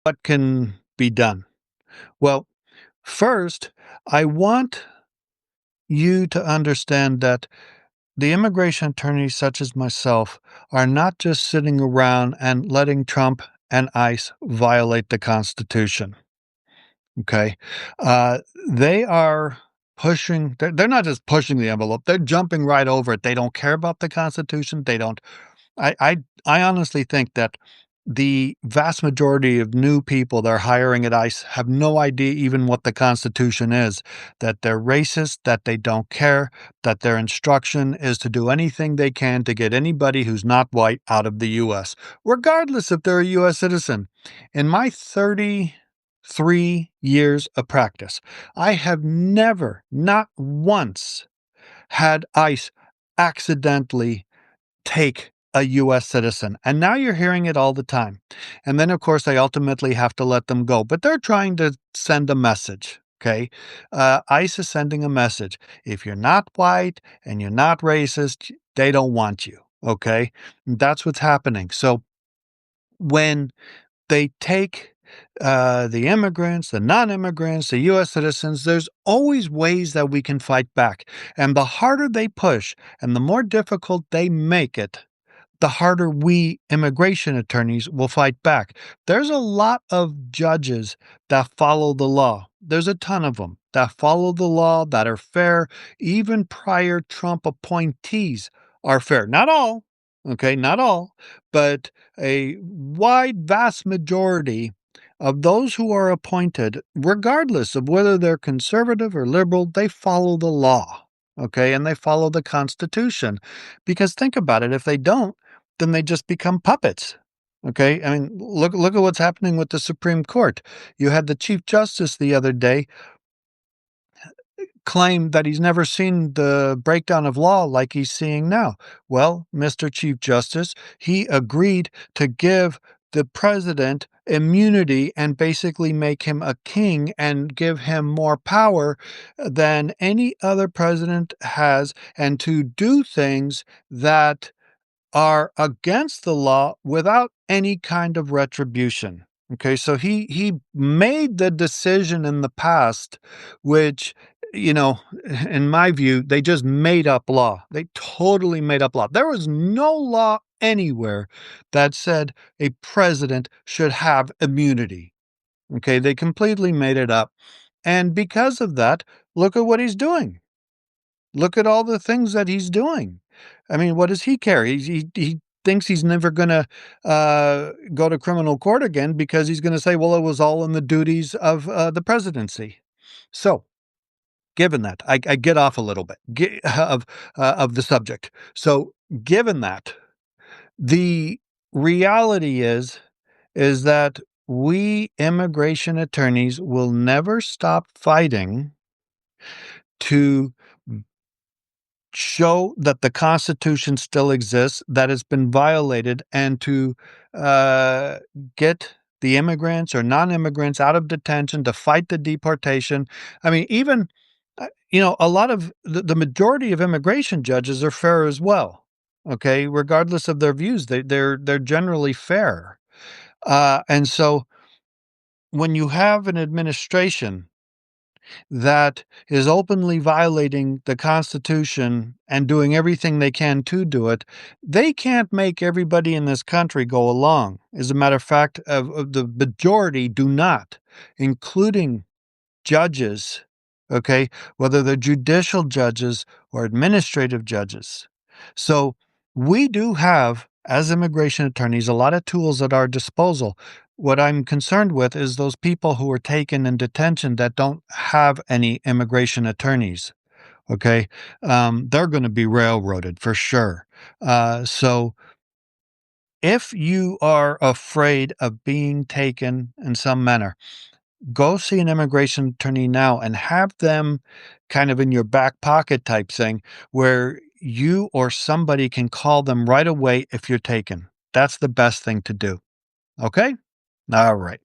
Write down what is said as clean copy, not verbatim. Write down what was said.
what can be done? Well, first, I want you to understand that the immigration attorneys, such as myself, are not just sitting around and letting Trump and ICE violate the Constitution. Okay. Uh, they are pushing, they're not just pushing the envelope, they're jumping right over it. They don't care about the Constitution. They don't I honestly think that the vast majority of new people they're hiring at ICE have no idea even what the Constitution is, that they're racist, that they don't care, that their instruction is to do anything they can to get anybody who's not white out of the US, regardless if they're a US citizen. In my 33 years of practice, I have never, not once, had ICE accidentally take a US citizen. And now you're hearing it all the time. And then, of course, they ultimately have to let them go. But they're trying to send a message. Okay. ICE is sending a message. If you're not white and you're not racist, they don't want you. Okay. That's what's happening. So when they take the immigrants, the non immigrants, the US citizens, there's always ways that we can fight back. And the harder they push and the more difficult they make it, the harder we immigration attorneys will fight back. There's a lot of judges that follow the law. There's a ton of them that follow the law, that are fair. Even prior Trump appointees are fair. Not all, okay, not all, but a wide, vast majority of those who are appointed, regardless of whether they're conservative or liberal, they follow the law, okay, and they follow the Constitution. Because think about it, if they don't, then they just become puppets. Okay, I mean, look at what's happening with the Supreme Court. You had the Chief Justice the other day claim that he's never seen the breakdown of law like he's seeing now. Well, Mr. Chief Justice, he agreed to give the president immunity and basically make him a king and give him more power than any other president has, and to do things that are against the law without any kind of retribution. Okay, so he made the decision in the past, which, you know, in my view, they just made up law. They totally made up law. There was no law anywhere that said a president should have immunity. Okay, they completely made it up. And because of that, look at what he's doing. Look at all the things that he's doing. I mean, what does he care? He thinks he's never gonna, go to criminal court again because he's gonna say, "Well, it was all in the duties of, the presidency." So, given that, I get off a little bit of the subject. So, given that, the reality is that we immigration attorneys will never stop fighting to show that the Constitution still exists, that it's been violated, and to uh, get the immigrants or non-immigrants out of detention, to fight the deportation. I mean, even a lot of the majority of immigration judges are fair as well. Okay, regardless of their views, they're generally fair, and so when you have an administration that is openly violating the Constitution and doing everything they can to do it, they can't make everybody in this country go along. As a matter of fact, of the majority do not, including judges, okay, whether they're judicial judges or administrative judges. So we do have, as immigration attorneys, a lot of tools at our disposal. What I'm concerned with is those people who are taken in detention that don't have any immigration attorneys. Okay. They're going to be railroaded for sure. So if you are afraid of being taken in some manner, go see an immigration attorney now and have them kind of in your back pocket type thing where you or somebody can call them right away if you're taken. That's the best thing to do. Okay? All right.